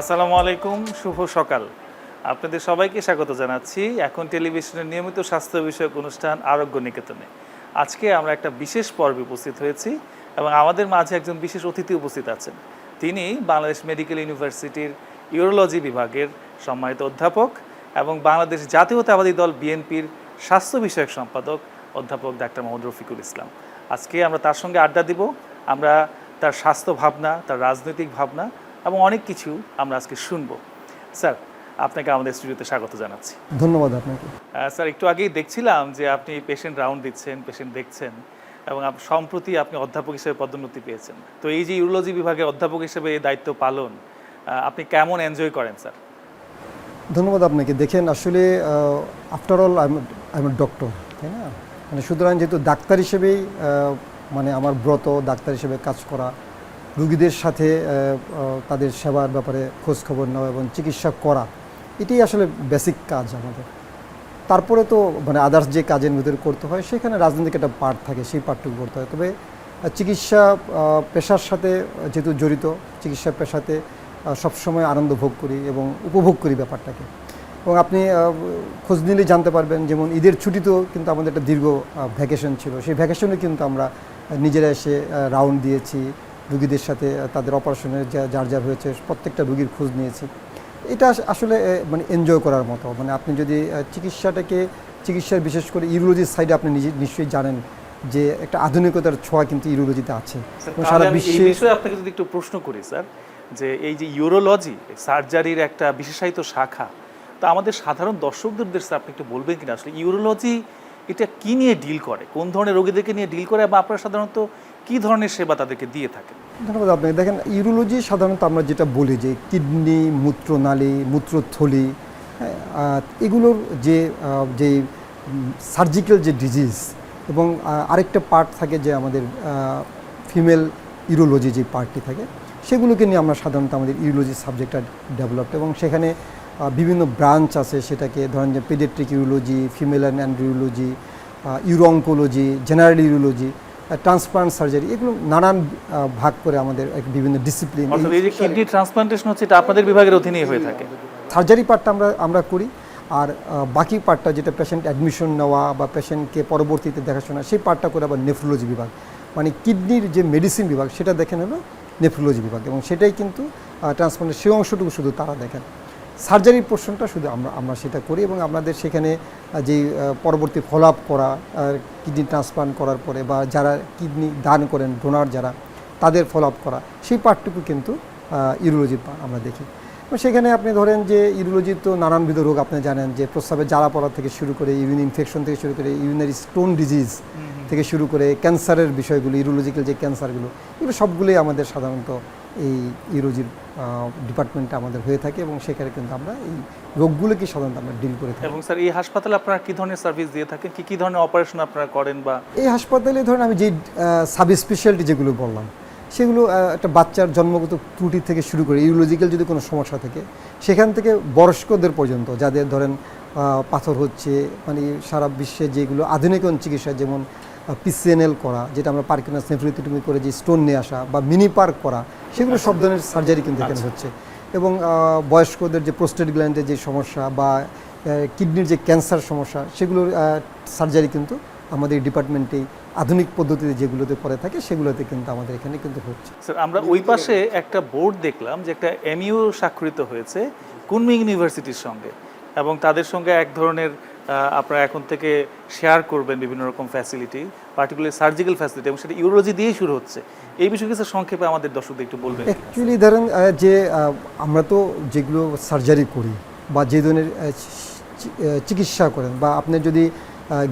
আসসালামু আলাইকুম, শুভ সকাল। আপনাদের সবাইকে স্বাগত জানাচ্ছি এখন টেলিভিশনের নিয়মিত স্বাস্থ্য বিষয়ক অনুষ্ঠান আরোগ্য নিকেতনে। আজকে আমরা একটা বিশেষ পর্বে উপস্থিত হয়েছি এবং আমাদের মাঝে একজন বিশেষ অতিথি উপস্থিত আছেন। তিনি বাংলাদেশ মেডিকেল ইউনিভার্সিটির ইউরোলজি বিভাগের সম্মানিত অধ্যাপক এবং বাংলাদেশ জাতীয়তাবাদী দল বিএনপির স্বাস্থ্য বিষয়ক সম্পাদক অধ্যাপক ডাক্তার মোহাম্মদ রফিকুল ইসলাম। আজকে আমরা তার সঙ্গে আড্ডা দিব। আমরা তার স্বাস্থ্য ভাবনা, তার রাজনৈতিক ভাবনা এবং অনেক কিছু আমরা আজকে শুনবো। স্যার, আপনাকে আমাদের স্টুডিওতে স্বাগত জানাচ্ছি। ধন্যবাদ আপনাকে। স্যার, একটু আগেই দেখছিলাম যে আপনি পেশেন্ট রাউন্ড দিচ্ছেন, পেশেন্ট দেখছেন এবং সম্প্রতি আপনি অধ্যাপক হিসেবে পদোন্নতি পেয়েছেন। তো এই যে ইউরোলজি বিভাগের অধ্যাপক হিসেবে এই দায়িত্ব পালন আপনি কেমন এনজয় করেন স্যার? ধন্যবাদ আপনাকে। দেখেন, আসলে after all I am doctor, তাই না? মানে সুতরাং যেহেতু ডাক্তার হিসেবেই মানে আমার ব্রত ডাক্তার হিসেবে কাজ করা, রুগীদের সাথে তাদের সেবার ব্যাপারে খোঁজখবর নেওয়া এবং চিকিৎসা করা, এটাই আসলে বেসিক কাজ আমাদের। তারপরে তো মানে আদার্স যে কাজের ভিতরে করতে হয় সেখানে রাজনৈতিক একটা পার্ট থাকে, সেই পার্টটুকু করতে হয়। তবে চিকিৎসা পেশার সাথে যেহেতু জড়িত, চিকিৎসা পেশাতে সবসময় আনন্দ ভোগ করি এবং উপভোগ করি ব্যাপারটাকে। এবং আপনি খোঁজ নিলে জানতে পারবেন, যেমন ঈদের ছুটিতেও কিন্তু আমাদের একটা দীর্ঘ ভ্যাকেশন ছিল। সেই ভ্যাকেশনে কিন্তু আমরা নিজেরা এসে রাউন্ড দিয়েছি, রুগীদের সাথে তাদের অপারেশনের যার যার হয়েছে প্রত্যেকটা রুগীর খোঁজ নিয়েছি। এটা আসলে মানে এনজয় করার মতো। মানে আপনি যদি চিকিৎসার বিশেষ করে ইউরোলজির সাইডে আপনি নিশ্চয়ই জানেন যে একটা আধুনিকতার ছোঁয়া কিন্তু ইউরোলজিতে আছে। সারা বিশ্বে আপনাকে যদি একটু প্রশ্ন করি স্যার, যে এই যে ইউরোলজি সার্জারির একটা বিশেষায়িত শাখা, তো আমাদের সাধারণ দর্শকদের উদ্দেশ্যে আপনি একটু বলবেন কিনা আসলে ইউরোলজি এটা কি নিয়ে ডিল করে, কোন ধরনের রোগীদেরকে নিয়ে ডিল করে এবং আপনারা সাধারণত কী ধরনের সেবা তাদেরকে দিয়ে থাকেন? ধন্যবাদ আপনাকে। দেখেন, ইউরোলজি সাধারণত আমরা যেটা বলি যে কিডনি, মূত্রনালী, মূত্রথলি, এগুলোর যে সার্জিক্যাল যে ডিজিজ, এবং আরেকটা পার্ট থাকে যে আমাদের ফিমেল ইউরোলজি যে পার্টটি থাকে, সেগুলোকে নিয়ে আমরা সাধারণত আমাদের ইউরোলজি সাবজেক্টটা ডেভেলপড। এবং সেখানে বিভিন্ন ব্রাঞ্চ আছে, সেটাকে ধরেন যে paediatric urology, female and urology, urooncology, general urology, transplant surgery, এগুলো নানান ভাগ করে আমাদের বিভিন্ন ডিসিপ্লিন। এই যে কিডনি ট্রান্সপ্লান্টেশন হচ্ছে, এটা আপনাদের বিভাগের অধীনেই হয়ে থাকে? সার্জারি পার্টটা আমরা করি, আর বাকি পার্টটা যেটা পেশেন্ট অ্যাডমিশন নেওয়া বা পেশেন্টকে পরবর্তীতে দেখাশোনা, সেই পার্টটা করে আবার নেফ্রোলজি বিভাগ, মানে কিডনির যে মেডিসিন বিভাগ সেটা দেখেন হলো নেফ্রোলজি বিভাগ। এবং সেটাই কিন্তু ট্রান্সপ্লান্টের সেই অংশটুকু শুধু তারা দেখেন। সার্জারির পোর্শনটা শুধু আমরা সেটা করি। এবং আমাদের সেখানে যেই পরবর্তী ফলো আপ করা, কিডনি ট্রান্সপ্লান্ট করার পরে বা যারা কিডনি দান করেন, ডোনার যারা, তাদের ফলো আপ করা, সেই পার্টটুকু কিন্তু ইউরোলজির পার্ট আমরা দেখি। এবং সেখানে আপনি ধরেন যে ইউরোলজির তো নানানবিধ রোগ আপনি জানেন, যে প্রস্রাবের জ্বালা পড়া থেকে শুরু করে ইউরিন ইনফেকশন থেকে শুরু করে ইউরিনারি স্টোন ডিজিজ থেকে শুরু করে ক্যান্সারের বিষয়গুলো, ইউরোলজিক্যাল যে ক্যান্সারগুলো, এগুলো সবগুলোই আমাদের সাধারণত এই ইউরোলজির ডিপার্টমেন্টে আমাদের হয়ে থাকে। এবং সেখানে কিন্তু আমরা এই রোগগুলোকে সাধারণত আমরা ডিল করে থাকি। এবং স্যার, এই হাসপাতালে আপনারা কী ধরনের সার্ভিস দিয়ে থাকেন, কী ধরনের অপারেশন আপনারা করেন? বা এই হাসপাতালে ধরেন আমি যে সাব স্পেশালিটি যেগুলো বললাম, সেগুলো একটা বাচ্চার জন্মগত ত্রুটি থেকে শুরু করে ইউরোলজিক্যাল যদি কোনো সমস্যা থাকে, সেখান থেকে বয়স্কদের পর্যন্ত যাদের ধরেন পাথর হচ্ছে, মানে সারা বিশ্বে যেগুলো আধুনিকরণ চিকিৎসা, যেমন পিসিএনএল করা, যেটা আমরা পার্কিনসন্স নেফ্রোপ্যাথি করে যে স্টোন নিয়ে আসা, বা মিনি পার্ক করা, সেগুলো সব ধরনের সার্জারি কিন্তু এখানে হচ্ছে। এবং বয়স্কদের যে প্রোস্টেট গ্ল্যান্ডের যে সমস্যা বা কিডনির যে ক্যান্সার সমস্যা, সেগুলোর সার্জারি কিন্তু আমাদের ডিপার্টমেন্টেই আধুনিক পদ্ধতিতে যেগুলোতে করে থাকে, সেগুলোতে কিন্তু আমাদের এখানে কিন্তু হচ্ছে। স্যার, আমরা ওই পাশে একটা বোর্ড দেখলাম যে একটা এমইউ স্বাক্ষরিত হয়েছে কুনমিং ইউনিভার্সিটির সঙ্গে, এবং তাদের সঙ্গে এক ধরনের আপনারা এখন থেকে শেয়ার করবেন বিভিন্ন রকম ফ্যাসিলিটি, পার্টিকুলার সার্জিক্যাল ফ্যাসিলিটি, এবং সেটা ইউরোলজি দিয়েই শুরু হচ্ছে। এই বিষয়ে কিছু সংক্ষেপে আমাদের দর্শকদের একটু বলবেন? অ্যাকচুয়ালি ধরেন যে আমরা তো যেগুলো সার্জারি করি বা যে ধরনের চিকিৎসা করেন, বা আপনি যদি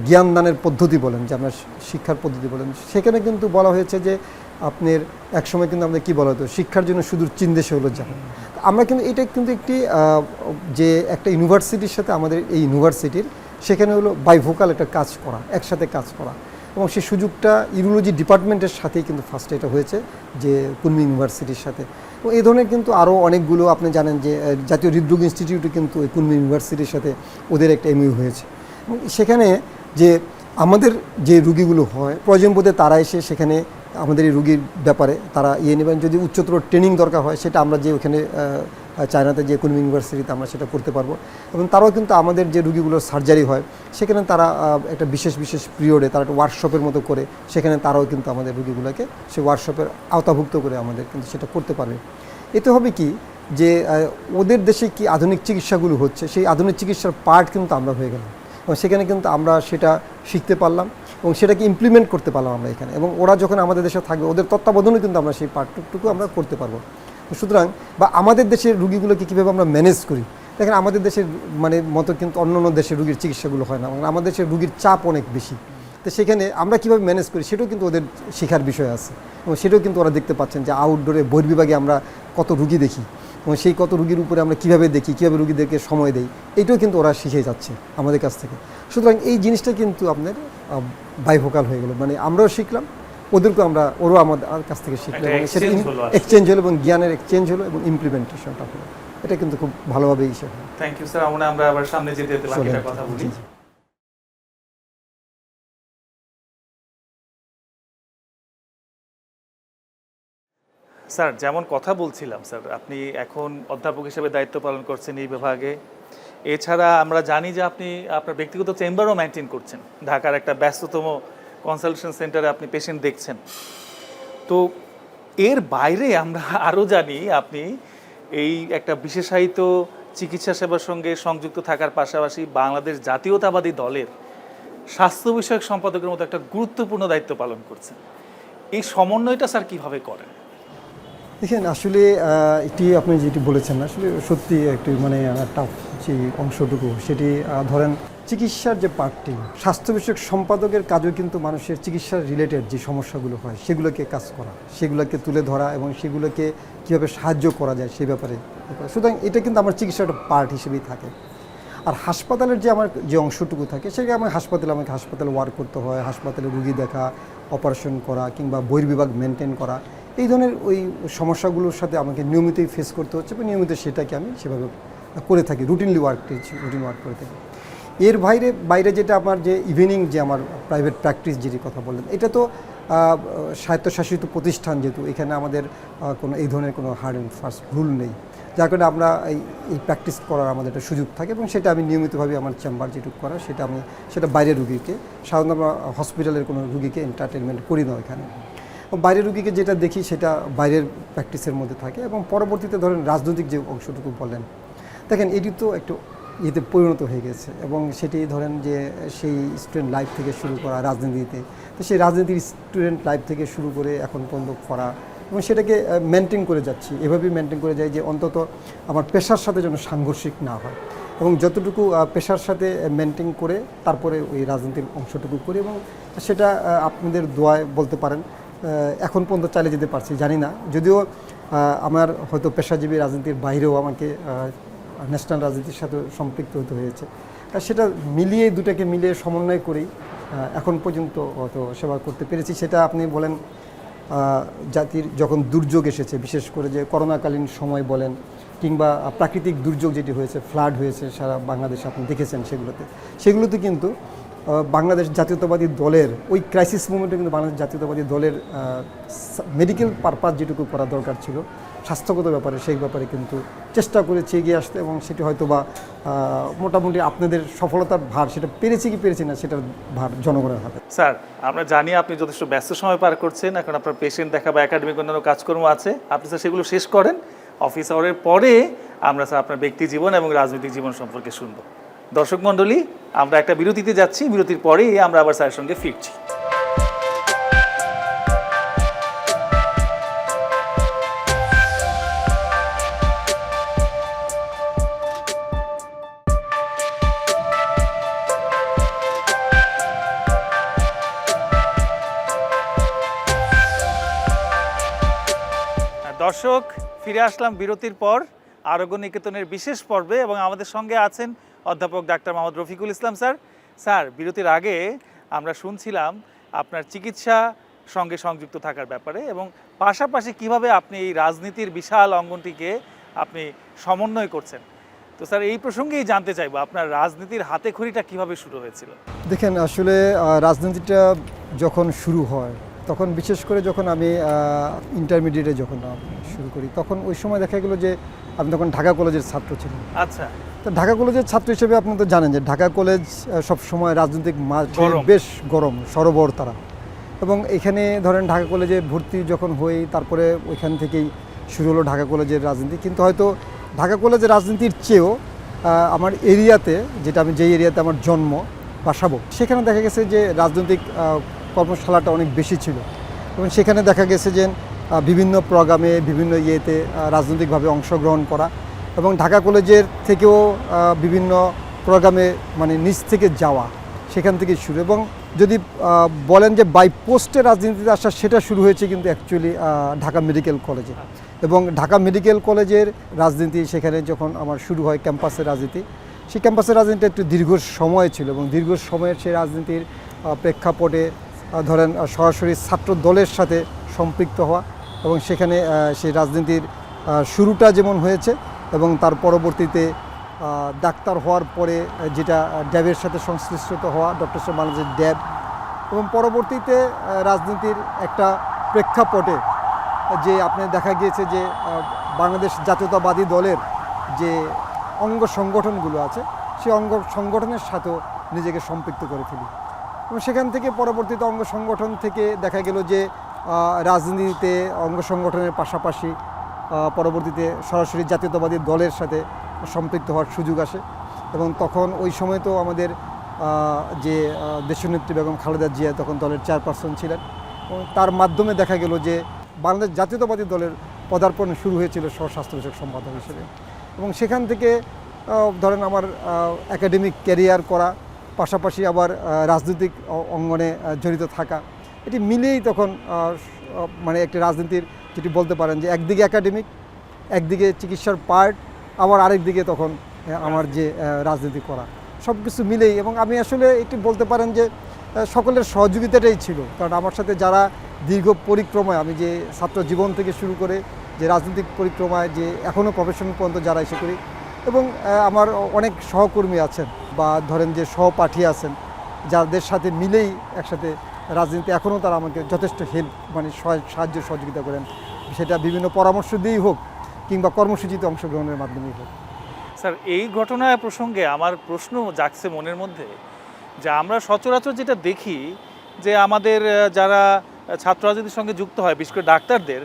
জ্ঞান দানের পদ্ধতি বলেন, যে আপনার শিক্ষার পদ্ধতি বলেন, সেখানে কিন্তু বলা হয়েছে যে আপনার একসময় কিন্তু আমাদের কী বলা হতো, শিক্ষার জন্য সুদূর চীন দেশে হলো যাবে। আমরা কিন্তু এটা কিন্তু একটি যে একটা ইউনিভার্সিটির সাথে আমাদের এই ইউনিভার্সিটির সেখানে হলো বাইভোকাল একটা কাজ করা, একসাথে কাজ করা, এবং সেই সুযোগটা ইউরোলজি ডিপার্টমেন্টের সাথেই কিন্তু ফার্স্টে এটা হয়েছে, যে কুনমিং ইউনিভার্সিটির সাথে। এবং এই ধরনের কিন্তু আরও অনেকগুলো আপনি জানেন যে জাতীয় হৃদরোগ ইনস্টিটিউটে কিন্তু এই কুনমিং ইউনিভার্সিটির সাথে ওদের একটা এমইউ হয়েছে। এবং সেখানে যে আমাদের যে রুগীগুলো হয়, প্রয়োজন বোধে তারা এসে সেখানে আমাদের এই রুগীর ব্যাপারে তারা নেবেন। যদি উচ্চতর ট্রেনিং দরকার হয়, সেটা আমরা যে ওখানে চায়নাতে যে কোনো ইউনিভার্সিটিতে আমরা সেটা করতে পারবো। এবং তারাও কিন্তু আমাদের যে রুগীগুলোর সার্জারি হয় সেখানে তারা একটা বিশেষ বিশেষ পিরিয়ডে তারা একটা ওয়ার্কশপের মতো করে সেখানে তারাও কিন্তু আমাদের রুগীগুলোকে সেই ওয়ার্কশপের আওতাভুক্ত করে আমাদের কিন্তু সেটা করতে পারবে। এতে হবে কি যে ওদের দেশে কি আধুনিক চিকিৎসাগুলো হচ্ছে সেই আধুনিক চিকিৎসার পার্ট কিন্তু আমরা হয়ে গেলাম, এবং সেখানে কিন্তু আমরা সেটা শিখতে পারলাম এবং সেটাকে ইমপ্লিমেন্ট করতে পারলাম আমরা এখানে। এবং ওরা যখন আমাদের দেশে থাকবে ওদের তত্ত্বাবধানে কিন্তু আমরা সেই পার্টটুকু আমরা করতে পারবো। তো সুতরাং বা আমাদের দেশের রুগীগুলোকে কীভাবে আমরা ম্যানেজ করি, দেখেন আমাদের দেশের মানে মতো কিন্তু অন্য অন্য দেশের রুগীর চিকিৎসাগুলো হয় না, আমাদের দেশের রুগীর চাপ অনেক বেশি। তো সেখানে আমরা কীভাবে ম্যানেজ করি সেটাও কিন্তু ওদের শেখার বিষয় আছে, এবং সেটাও কিন্তু ওরা দেখতে পাচ্ছেন যে আউটডোরে বহির্বিভাগে আমরা কত রুগী দেখি এবং সেই কত রুগীর উপরে আমরা কীভাবে দেখি, কীভাবে রুগীদেরকে সময় দেই, এটাও কিন্তু ওরা শিখে যাচ্ছে আমাদের কাছ থেকে। সুতরাং এই জিনিসটা কিন্তু আপনার বাইভোকাল হয়ে গেল, মানে আমরাও শিখলাম, ওদেরকেও ওরাও আমাদের কাছ থেকে শিখলো, এবং সেটা এক্সচেঞ্জ হলো এবং জ্ঞানের এক্সচেঞ্জ হলো এবং ইমপ্লিমেন্টেশনটা হলো। এটা কিন্তু খুব ভালোভাবে হিসেবে। Thank you sir. আমরা আবার সামনে যেতে বাকিটা কথা বলি। স্যার যেমন কথা বলছিলাম স্যার, আপনি এখন অধ্যাপক হিসেবে দায়িত্ব পালন করছেন এই বিভাগে। এছাড়া আমরা জানি যে আপনি আপনার ব্যক্তিগত চেম্বারও মেনটেন করছেন, ঢাকার একটা ব্যস্ততম কনসালটেশন সেন্টারে আপনি পেশেন্ট দেখছেন। তো এর বাইরে আমরা আরও জানি আপনি এই একটা বিশেষায়িত চিকিৎসা সেবার সঙ্গে সংযুক্ত থাকার পাশাপাশি বাংলাদেশ জাতীয়তাবাদী দলের স্বাস্থ্য বিষয়ক সম্পাদকের মতো একটা গুরুত্বপূর্ণ দায়িত্ব পালন করছেন। এই সমন্বয়টা স্যার কীভাবে করেন? দেখেন আসলে এটি আপনি যেটি বলেছেন আসলে সত্যি একটি মানে টাফ যে অংশটুকু সেটি ধরেন চিকিৎসার যে পার্টটি, স্বাস্থ্য বিষয়ক সম্পাদকের কাজও কিন্তু মানুষের চিকিৎসার রিলেটেড যে সমস্যাগুলো হয় সেগুলোকে কাজ করা, সেগুলোকে তুলে ধরা এবং সেগুলোকে কীভাবে সাহায্য করা যায় সেই ব্যাপারে। সুতরাং এটা কিন্তু আমার চিকিৎসার একটা পার্ট হিসেবেই থাকে। আর হাসপাতালের যে আমার যে অংশটুকু থাকে সেটা আমাকে হাসপাতালে ওয়ার্ক করতে হয়, হাসপাতালে রুগী দেখা, অপারেশন করা কিংবা বহির্বিভাগ মেনটেন করা, এই ধরনের ওই সমস্যাগুলোর সাথে আমাকে নিয়মিতই ফেস করতে হচ্ছে এবং নিয়মিত সেটাকে আমি সেভাবে করে থাকি, রুটিন ওয়ার্ক করে থাকি। এর বাইরে যেটা আমার যে ইভিনিং যে আমার প্রাইভেট প্র্যাকটিস যেটি কথা বললেন, এটা তো স্বায়ত্তশাসিত প্রতিষ্ঠান, যেহেতু এখানে আমাদের কোনো এই ধরনের কোনো হার্ড অ্যান্ড ফাস্ট রুল নেই, যার কারণে আমরা এই প্র্যাকটিস করার আমাদের একটা সুযোগ থাকে এবং সেটা আমি নিয়মিতভাবে আমার চেম্বার যেটুকু করা সেটা বাইরের রুগীকে, সাধারণত আমরা হসপিটালের কোনো রুগীকে এন্টারটেনমেন্ট করি না এখানে। বাইরের রুগীকে যেটা দেখি সেটা বাইরের প্র্যাকটিসের মধ্যে থাকে। এবং পরবর্তীতে ধরেন রাজনৈতিক যে অংশটুকু বলেন, দেখেন এটি তো একটু ইয়েতে পরিণত হয়ে গেছে এবং সেটি ধরেন যে সেই স্টুডেন্ট লাইফ থেকে শুরু করা রাজনীতিতে, তো সেই রাজনীতির স্টুডেন্ট লাইফ থেকে শুরু করে এখন পর্যন্ত করা এবং সেটাকে মেনটেন করে যাচ্ছি, এভাবেই মেনটেন করে যাই যে অন্তত আমার পেশার সাথে যেন সাংঘর্ষিক না হয়, এবং যতটুকু পেশার সাথে মেনটেন করে তারপরে ওই রাজনীতির অংশটুকু করি, এবং সেটা আপনাদের দোয়ায় বলতে পারেন এখন পর্যন্ত চালিয়ে যেতে পারছি। জানি না, যদিও আমার হয়তো পেশাজীবী রাজনীতির বাইরেও আমাকে ন্যাশনাল রাজনীতির সাথে সম্পৃক্ত হতে হয়েছে, সেটা মিলিয়ে দুটাকে মিলিয়ে সমন্বয় করেই এখন পর্যন্ত হয়তো সেবা করতে পেরেছি। সেটা আপনি বলেন জাতির যখন দুর্যোগ এসেছে, বিশেষ করে যে করোনাকালীন সময় বলেন কিংবা প্রাকৃতিক দুর্যোগ যেটি হয়েছে, ফ্লাড হয়েছে সারা বাংলাদেশে, আপনি দেখেছেন সেগুলোতে কিন্তু বাংলাদেশ জাতীয়তাবাদী দলের ওই ক্রাইসিস মুভমেন্টে কিন্তু বাংলাদেশ জাতীয়তাবাদী দলের মেডিকেল পারপাস যেটুকু করা দরকার ছিল স্বাস্থ্যগত ব্যাপারে, সেই ব্যাপারে কিন্তু চেষ্টা করেছি এগিয়ে আসতে, এবং সেটি হয়তো বা মোটামুটি আপনাদের সফলতার ভার, সেটা পেরেছি কি পেরেছি না সেটার ভার জনগণের হাতে। স্যার আমরা জানি আপনি যথেষ্ট ব্যস্ত সময় পার করছেন, এখন আপনার পেশেন্ট দেখা বা একাডেমিক অন্যান্য কাজকর্ম আছে, আপনি স্যার সেগুলো শেষ করেন। অফিস আওয়ারের পরে আমরা স্যার আপনার ব্যক্তি জীবন এবং রাজনৈতিক জীবন সম্পর্কে শুনবো। দর্শক মণ্ডলী, আমরা একটা বিরতিতে যাচ্ছি, বিরতির পরেই আমরা আবার স্যারের সঙ্গে ফিরছি। দর্শক, ফিরে আসলাম বিরতির পর আরোগ্য নিকেতনের বিশেষ পর্বে, এবং আমাদের সঙ্গে আছেন অধ্যাপক doctor Mohammad Rafiqul Islam sir. Sir, বিরতির আগে আমরা শুনছিলাম আপনার চিকিৎসা সঙ্গে সংযুক্ত থাকার ব্যাপারে এবং পাশাপাশি কিভাবে আপনি এই রাজনীতির বিশাল অঙ্গনটিকে আপনি সমন্বয় করছেন। তো স্যার এই প্রসঙ্গেই জানতে চাইবো আপনার রাজনীতির হাতেখড়িটা কিভাবে শুরু হয়েছিল? দেখেন আসলে রাজনীতিটা যখন শুরু হয় তখন বিশেষ করে যখন আমি ইন্টারমিডিয়েটে যখন শুরু করি, তখন ওই সময় দেখা গেলো যে আমি তখন ঢাকা কলেজের ছাত্র ছিলাম। আচ্ছা, তো ঢাকা কলেজের ছাত্র হিসেবে আপনি তো জানেন যে ঢাকা কলেজ সব সময় রাজনৈতিক মাঠে গরম। বেশ গরম, সরবর তারা। এবং এখানে ধরেন ঢাকা কলেজে ভর্তি যখন হই, তারপরে ওইখান থেকেই শুরু হলো ঢাকা কলেজের রাজনীতি। কিন্তু হয়তো ঢাকা কলেজের রাজনীতির চেয়েও আমার এরিয়াতে, যেটা আমি যেই এরিয়াতে আমার জন্ম বাসাবো, সেখানে দেখা গেছে যে রাজনৈতিক কর্মশালাটা অনেক বেশি ছিল। এবং সেখানে দেখা গেছে যে বিভিন্ন প্রোগ্রামে, বিভিন্ন ইয়েতে রাজনৈতিকভাবে অংশগ্রহণ করা, এবং ঢাকা কলেজের থেকেও বিভিন্ন প্রোগ্রামে মানে নিচ থেকে যাওয়া, সেখান থেকে শুরু। এবং যদি বলেন যে বাই পোস্টে রাজনীতিতে আসা, সেটা শুরু হয়েছে কিন্তু অ্যাকচুয়ালি ঢাকা মেডিকেল কলেজে। এবং ঢাকা মেডিকেল কলেজের রাজনীতি সেখানে যখন আমার শুরু হয় ক্যাম্পাসের রাজনীতি, সেই ক্যাম্পাসের রাজনীতিটা একটু দীর্ঘ সময় ছিল। এবং দীর্ঘ সময়ের সেই রাজনীতির প্রেক্ষাপটে ধরেন সরাসরি ছাত্র দলের সাথে সম্পৃক্ত হওয়া, এবং সেখানে সেই রাজনীতির শুরুটা যেমন হয়েছে, এবং তার পরবর্তীতে ডাক্তার হওয়ার পরে যেটা ড্যাবের সাথে সংশ্লিষ্ট হওয়া, ডক্টর সাহেব বাংলাদেশ ড্যাব, এবং পরবর্তীতে রাজনীতির একটা প্রেক্ষাপটে যে আপনি দেখা গিয়েছে যে বাংলাদেশ জাতীয়তাবাদী দলের যে অঙ্গ সংগঠনগুলো আছে, সেই অঙ্গ সংগঠনের সাথেও নিজেকে সম্পৃক্ত করে ফেলি। এবং সেখান থেকে পরবর্তীতে অঙ্গ সংগঠন থেকে দেখা গেল যে রাজনীতিতে অঙ্গ সংগঠনের পাশাপাশি পরবর্তীতে সরাসরি জাতীয়তাবাদী দলের সাথে সম্পৃক্ত হওয়ার সুযোগ আসে। এবং তখন ওই সময় তো আমাদের যে দেশনেত্রী বেগম খালেদা জিয়া তখন দলের চেয়ারপারসন ছিলেন, এবং তার মাধ্যমে দেখা গেল যে বাংলাদেশ জাতীয়তাবাদী দলের পদার্পণ শুরু হয়েছিল স্বস্বাস্থ্য বিষয়ক সম্পাদক হিসেবে। এবং সেখান থেকে ধরেন আমার একাডেমিক ক্যারিয়ার করা, পাশাপাশি আবার রাজনৈতিক অঙ্গনে জড়িত থাকা, এটি মিলিয়েই তখন মানে একটি রাজনীতির যেটি বলতে পারেন যে একদিকে একাডেমিক, একদিকে চিকিৎসার পার্ট, আবার আরেক দিকে তখন আমার যে রাজনীতি করা, সব কিছু মিলেই। এবং আমি আসলে এটি বলতে পারেন যে সকলের সহযোগিতাটাই ছিল, কারণ আমার সাথে যারা দীর্ঘ পরিক্রমায়, আমি যে ছাত্র জীবন থেকে শুরু করে যে রাজনৈতিক পরিক্রমায় যে এখনও প্রফেশন পর্যন্ত যারা এসে করি, এবং আমার অনেক সহকর্মী আছেন বা ধরেন যে সহপাঠী আছেন, যাদের সাথে মিলেই একসাথে রাজনীতি এখনও তারা আমাকে যথেষ্ট হেল্প মানে সাহায্য সহযোগিতা করেন, সেটা বিভিন্ন পরামর্শ দিয়েই হোক কিংবা কর্মসূচিতে অংশগ্রহণের মাধ্যমেই হোক। স্যার, এই ঘটনা প্রসঙ্গে আমার প্রশ্ন জাগছে মনের মধ্যে যে আমরা সচরাচর যেটা দেখি যে আমাদের যারা ছাত্র রাজনীতির সঙ্গে যুক্ত হয়, বিশেষ করে ডাক্তারদের,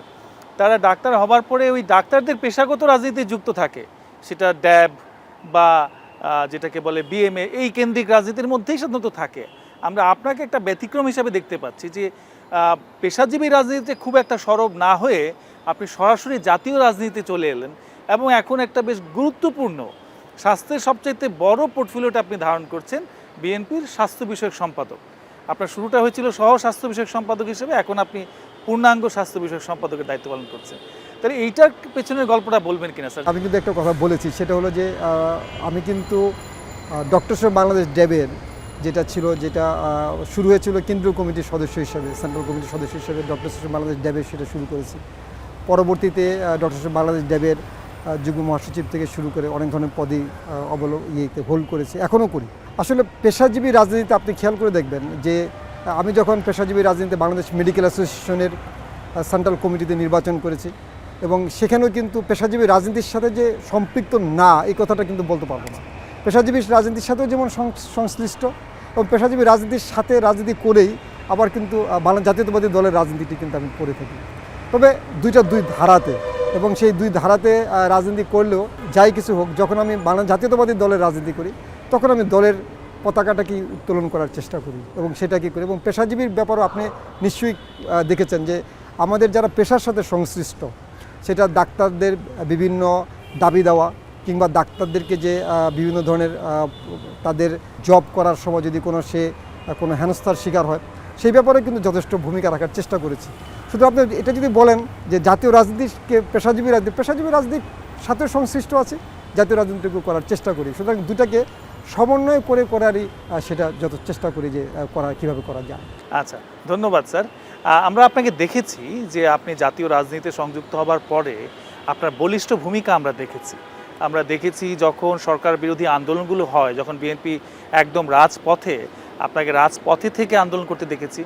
তারা ডাক্তার হবার পরে ওই ডাক্তারদের পেশাগত রাজনীতি যুক্ত থাকে, সেটা ড্যাব বা যেটাকে বলে বিএমএ, এই কেন্দ্রিক রাজনীতির মধ্যেই সাধারণত থাকে। আমরা আপনাকে একটা ব্যতিক্রম হিসাবে দেখতে পাচ্ছি যে পেশাজীবী রাজনীতিতে খুব একটা সরব না হয়ে আপনি সরাসরি জাতীয় রাজনীতিতে চলে এলেন, এবং এখন একটা বেশ গুরুত্বপূর্ণ স্বাস্থ্যের সবচাইতে বড় পোর্টফোলিওটা আপনি ধারণ করছেন, বিএনপির স্বাস্থ্য বিষয়ক সম্পাদক। আপনার শুরুটা হয়েছিল সহ স্বাস্থ্য বিষয়ক সম্পাদক হিসেবে, এখন আপনি পূর্ণাঙ্গ স্বাস্থ্য বিষয়ক সম্পাদকের দায়িত্ব পালন করছেন। তাহলে এইটার পেছনের গল্পটা বলবেন কিনা স্যার? আমি কিন্তু একটা কথা বলেছি, সেটা হলো যে আমি কিন্তু ডক্টর সাহেব বাংলাদেশ ড্যাবের যেটা ছিল, যেটা শুরু হয়েছিল কেন্দ্রীয় কমিটির সদস্য হিসেবে, সেন্ট্রাল কমিটির সদস্য হিসেবে ডক্টর সাহেব বাংলাদেশ ড্যাবের সেটা শুরু করেছি। পরবর্তীতে ডক্টর সাহেব বাংলাদেশ ড্যাবের যুগ্ম মহাসচিব থেকে শুরু করে অনেক ধরনের পদই হোল্ড করেছি, এখনও করি। আসলে পেশাজীবী রাজনীতিতে আপনি খেয়াল করে দেখবেন যে আমি যখন পেশাজীবী রাজনীতিতে বাংলাদেশ মেডিকেল অ্যাসোসিয়েশনের সেন্ট্রাল কমিটিতে নির্বাচন করেছি, এবং সেখানেও কিন্তু পেশাজীবী রাজনীতির সাথে যে সম্পৃক্ত না, এই কথাটা কিন্তু বলতে পারবো না। পেশাজীবী রাজনীতির সাথেও যেমন সংশ্লিষ্ট, এবং পেশাজীবী রাজনীতির সাথে রাজনীতি করেই আবার কিন্তু বাংলা জাতীয়তাবাদী দলের রাজনীতিটি কিন্তু আমি করে থাকি। তবে দুই ধারাতে, এবং সেই দুই ধারাতে রাজনীতি করলেও যাই কিছু হোক, যখন আমি বাংলা জাতীয়তাবাদী দলের রাজনীতি করি, তখন আমি দলের পতাকাটাকে উত্তোলন করার চেষ্টা করি, এবং সেটা কী করি। এবং পেশাজীবীর ব্যাপারও আপনি নিশ্চয়ই দেখেছেন যে আমাদের যারা পেশার সাথে সংশ্লিষ্ট, সেটা ডাক্তারদের বিভিন্ন দাবি দেওয়া, কিংবা ডাক্তারদেরকে যে বিভিন্ন ধরনের তাদের জব করার সময় যদি কোনো হেনস্থার শিকার হয়, সেই ব্যাপারে কিন্তু যথেষ্ট ভূমিকা রাখার চেষ্টা করেছি। শুধু আপনি এটা যদি বলেন যে জাতীয় রাজনীতিকে পেশাজীবী রাজনীতির সাথে সংশ্লিষ্ট আছে, জাতীয় রাজনীতিকে করার চেষ্টা করি। সুতরাং দুটাকে সমন্বয় করারই সেটা যত চেষ্টা করি যে কীভাবে করা যায়। আচ্ছা, ধন্যবাদ স্যার। আমরা আপনাকে দেখেছি যে আপনি জাতীয় রাজনীতিতে সংযুক্ত হবার পরে আপনার বলিষ্ঠ ভূমিকা আমরা দেখেছি যখন সরকার বিরোধী আন্দোলনগুলো হয়, যখন বিএনপি একদম রাজপথে, আপনাকে রাজপথে থেকে আন্দোলন করতে দেখেছি।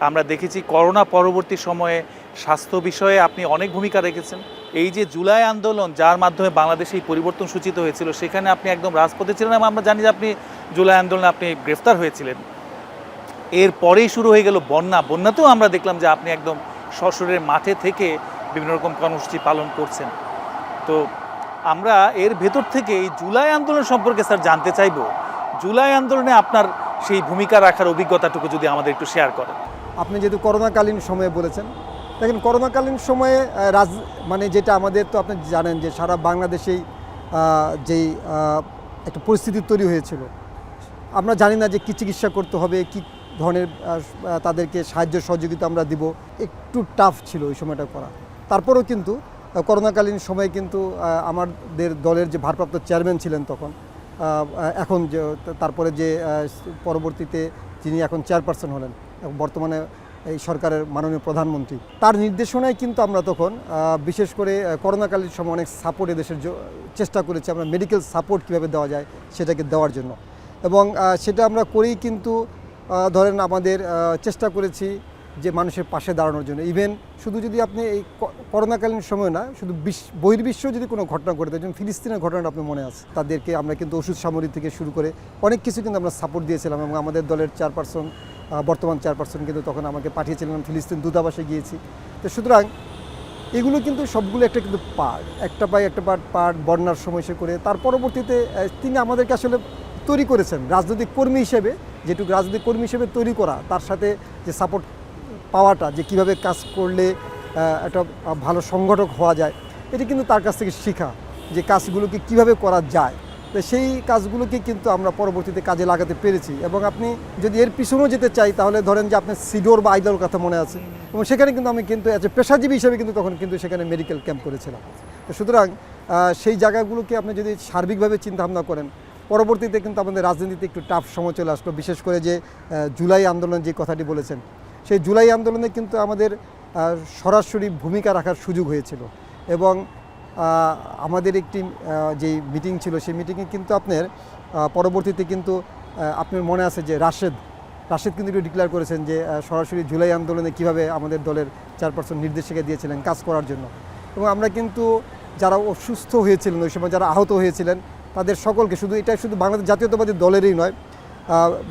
আমরা দেখেছি করোনা পরবর্তী সময়ে স্বাস্থ্য বিষয়ে আপনি অনেক ভূমিকা রেখেছেন। এই যে জুলাই আন্দোলন যার মাধ্যমে বাংলাদেশে এই পরিবর্তন সূচিত হয়েছিল, সেখানে আপনি একদম রাজপথে ছিলেন এবং আমরা জানি যে আপনি জুলাই আন্দোলনে আপনি গ্রেফতার হয়েছিলেন। এরপরেই শুরু হয়ে গেল বন্যাতেও আমরা দেখলাম যে আপনি একদম সশরীরে মাঠে থেকে বিভিন্ন রকম কর্মসূচি পালন করছেন। তো আমরা এর ভেতর থেকে এই জুলাই আন্দোলন সম্পর্কে স্যার জানতে চাইব, জুলাই আন্দোলনে আপনার সেই ভূমিকা রাখার অভিজ্ঞতাটুকু যদি আমাদের একটু শেয়ার করেন। আপনি যেহেতু করোনাকালীন সময়ে বলেছেন, দেখেন করোনাকালীন সময়ে মানে যেটা আমাদের তো আপনি জানেন যে সারা বাংলাদেশেই যেই একটা পরিস্থিতি তৈরি হয়েছিল, আমরা জানি না যে কী চিকিৎসা করতে হবে, কী ধরনের তাদেরকে সাহায্য সহযোগিতা আমরা দিব, একটু টাফ ছিল ওই সময়টা করা। তারপরেও কিন্তু করোনাকালীন সময়ে কিন্তু আমাদের দলের যে ভারপ্রাপ্ত চেয়ারম্যান ছিলেন তখন, এখন যে তারপরে যে পরবর্তীতে যিনি এখন চেয়ারপারসন হলেন, বর্তমানে এই সরকারের মাননীয় প্রধানমন্ত্রী, তার নির্দেশনায় কিন্তু আমরা তখন বিশেষ করে করোনাকালীন সময় অনেক সাপোর্ট এদেশের চেষ্টা করেছি আমরা মেডিকেল সাপোর্ট কীভাবে দেওয়া যায় সেটাকে দেওয়ার জন্য। এবং সেটা আমরা করেই কিন্তু ধরেন আমাদের চেষ্টা করেছি যে মানুষের পাশে দাঁড়ানোর জন্য। ইভেন শুধু যদি আপনি এই করোনাকালীন সময় না, শুধু বহির্বিশ্ব যদি কোনো ঘটনা ঘটে, যেমন ফিলিস্তিনের ঘটনাটা আপনি মনে আছে, তাদেরকে আমরা কিন্তু ওষুধ সামগ্রী থেকে শুরু করে অনেক কিছু কিন্তু আমরা সাপোর্ট দিয়েছিলাম। এবং আমাদের দলের চেয়ারপারসন, বর্তমান চেয়ারপারসন কিন্তু তখন আমাকে পাঠিয়েছিলেন, ফিলিস্তিন দূতাবাসে গিয়েছি। তো সুতরাং এগুলো কিন্তু সবগুলো একটা কিন্তু একটা পার্ট বন্যার সময় সে করে। তার পরবর্তীতে তিনি আমাদেরকে আসলে তৈরি করেছেন রাজনৈতিক কর্মী হিসেবে, যেটুকু রাজনৈতিক কর্মী হিসেবে তৈরি করা, তার সাথে যে সাপোর্ট পাওয়াটা, যে কীভাবে কাজ করলে একটা ভালো সংগঠক হওয়া যায়, এটি কিন্তু তার কাছ থেকে শেখা, যে কাজগুলোকে কিভাবে করা যায়। তো সেই কাজগুলোকে কিন্তু আমরা পরবর্তীতে কাজে লাগাতে পেরেছি। এবং আপনি যদি এর পিছনেও যেতে চাই, তাহলে ধরেন যে আপনার সিডোর বা আইদার কথা মনে আছে, এবং সেখানে কিন্তু আমি কিন্তু অ্যাজ এ পেশাজীবী হিসেবে কিন্তু তখন কিন্তু সেখানে মেডিকেল ক্যাম্প করেছিলাম। তো সুতরাং সেই জায়গাগুলোকে আপনি যদি সার্বিকভাবে চিন্তাভাবনা করেন, পরবর্তীতে কিন্তু আমাদের রাজনীতিতে একটু টাফ সময় চলে আসলো। বিশেষ করে যে জুলাই আন্দোলন যে কথাটি বলেছেন, সেই জুলাই আন্দোলনে কিন্তু আমাদের সরাসরি ভূমিকা রাখার সুযোগ হয়েছিল। এবং আমাদের একটি যে মিটিং ছিল, সেই মিটিংয়ে কিন্তু আপনার পরবর্তীতে কিন্তু আপনার মনে আছে যে রাশেদ কিন্তু একটু ডিক্লেয়ার করেছেন যে সরাসরি জুলাই আন্দোলনে কিভাবে আমাদের দলের চেয়ারপারসন নির্দেশিকা দিয়েছিলেন কাজ করার জন্য। এবং আমরা কিন্তু যারা অসুস্থ হয়েছিলেন ওই সময়, যারা আহত হয়েছিলেন, তাদের সকলকে, এটা শুধু বাংলাদেশ জাতীয়তাবাদী দলেরই নয়,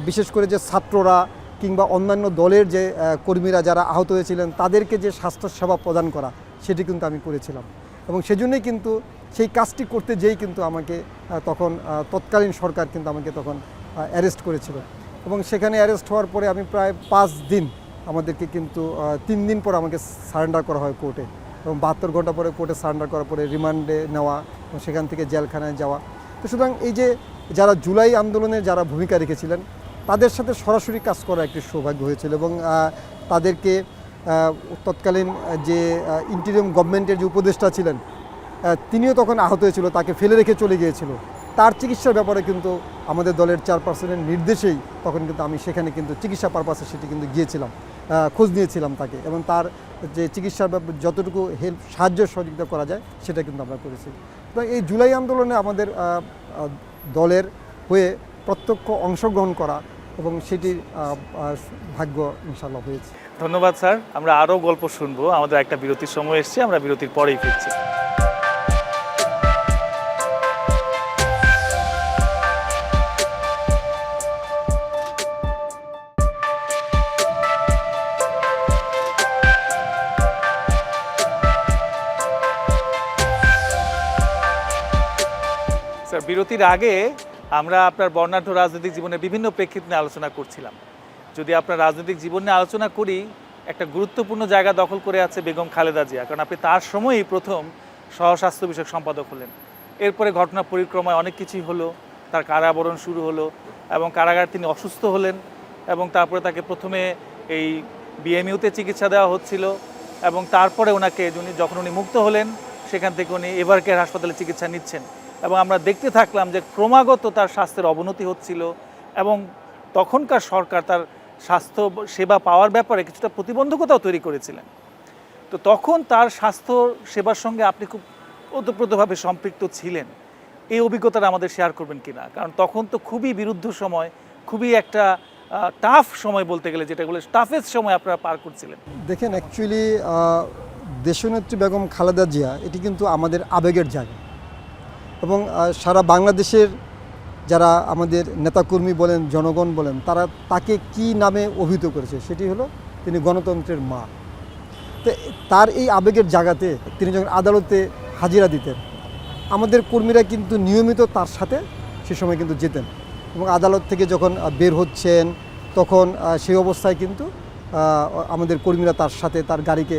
বিশেষ করে যে ছাত্ররা কিংবা অন্যান্য দলের যে কর্মীরা যারা আহত হয়েছিলেন, তাদেরকে যে স্বাস্থ্যসেবা প্রদান করা, সেটি কিন্তু আমি করেছিলাম। এবং সেজন্যই কিন্তু সেই কাজটি করতে যেই কিন্তু আমাকে তখন তৎকালীন সরকার কিন্তু আমাকে তখন অ্যারেস্ট করেছিল। এবং সেখানে অ্যারেস্ট হওয়ার পরে আমি প্রায় 5 দিন, আমাদেরকে কিন্তু 3 দিন পর আমাকে সারেন্ডার করা হয় কোর্টে। এবং 72 ঘন্টা পরে কোর্টে সারেন্ডার করার পরে রিমান্ডে নেওয়া এবং সেখান থেকে জেলখানায় যাওয়া। তো সুতরাং এই যে যারা জুলাই আন্দোলনে যারা ভূমিকা রেখেছিলেন, তাদের সাথে সরাসরি কাজ করা একটি সৌভাগ্য হয়েছিল। এবং তাদেরকে তৎকালীন যে ইন্টিরিয়াম গভর্নমেন্টের যে উপদেষ্টা ছিলেন, তিনিও তখন আহত হয়েছিল, তাকে ফেলে রেখে চলে গিয়েছিল। তার চিকিৎসার ব্যাপারে কিন্তু আমাদের দলের চেয়ারপারসনের নির্দেশেই তখন কিন্তু আমি সেখানে কিন্তু চিকিৎসা পারপাসে সেটি কিন্তু গিয়েছিলাম, খোঁজ নিয়েছিলাম তাকে। এবং তার যে চিকিৎসার ব্যাপারে যতটুকু সাহায্য সহযোগিতা করা যায় সেটা কিন্তু আমরা করেছি। তো এই জুলাই আন্দোলনে আমাদের দলের হয়ে প্রত্যক্ষ অংশগ্রহণ করা এবং সেটির ভাগ্য ইনশাআল্লাহ হয়েছে। ধন্যবাদ স্যার। আমরা আরও গল্প শুনবো। আমাদের একটা বিরতির সময় এসছে, আমরা বিরতির পরেই ফিরছি। স্যার, বিরতির আগে আমরা আপনার বর্ণাঢ্য রাজনৈতিক জীবনের বিভিন্ন প্রেক্ষিত নিয়ে আলোচনা করছিলাম। যদি আপনার রাজনৈতিক জীবন নিয়ে আলোচনা করি, একটা গুরুত্বপূর্ণ জায়গা দখল করে আছে বেগম খালেদা জিয়া। কারণ আপনি তার সময়ই প্রথম সহস্বাস্থ্য বিষয়ক সম্পাদক হলেন। এরপরে ঘটনা পরিক্রমায় অনেক কিছুই হলো, তার কারাবরণ শুরু হলো এবং কারাগারে তিনি অসুস্থ হলেন। এবং তারপরে তাকে প্রথমে এই বিএমইউতে চিকিৎসা দেওয়া হচ্ছিল এবং তারপরে ওনাকে যখন উনি মুক্ত হলেন, সেখান থেকে উনি এভারকেয়ার হাসপাতালে চিকিৎসা নিচ্ছেন। এবং আমরা দেখতে থাকলাম যে ক্রমাগত তার স্বাস্থ্যের অবনতি হচ্ছিল এবং তখনকার সরকার তার স্বাস্থ্য সেবা পাওয়ার ব্যাপারে কিছুটা প্রতিবন্ধকতাও তৈরি করেছিলেন। তো তখন তার স্বাস্থ্য সেবার সঙ্গে আপনি খুব ওতপ্রোতভাবে সম্পৃক্ত ছিলেন। এই অভিজ্ঞতাটা আমাদের শেয়ার করবেন কিনা? কারণ তখন তো খুবই বিরুদ্ধ সময়, খুবই একটা টাফ সময় বলতে গেলে যেটাগুলো টাফেস্ট সময় আপনারা পার করছিলেন? দেখেন অ্যাকচুয়ালি দেশনেত্রী বেগম খালেদা জিয়া এটি কিন্তু আমাদের আবেগের জায়গা, এবং সারা বাংলাদেশের যারা আমাদের নেতাকর্মী বলেন, জনগণ বলেন, তারা তাকে কি নামে অভিহিত করেছে, সেটি হলো তিনি গণতন্ত্রের মা। তো তার এই আবেগের জায়গাতে তিনি যখন আদালতে হাজিরা দিতেন, আমাদের কর্মীরা কিন্তু নিয়মিত তার সাথে সে সময় কিন্তু যেতেন, এবং আদালত থেকে যখন বের হচ্ছেন তখন সেই অবস্থায় কিন্তু আমাদের কর্মীরা তার সাথে তার গাড়িকে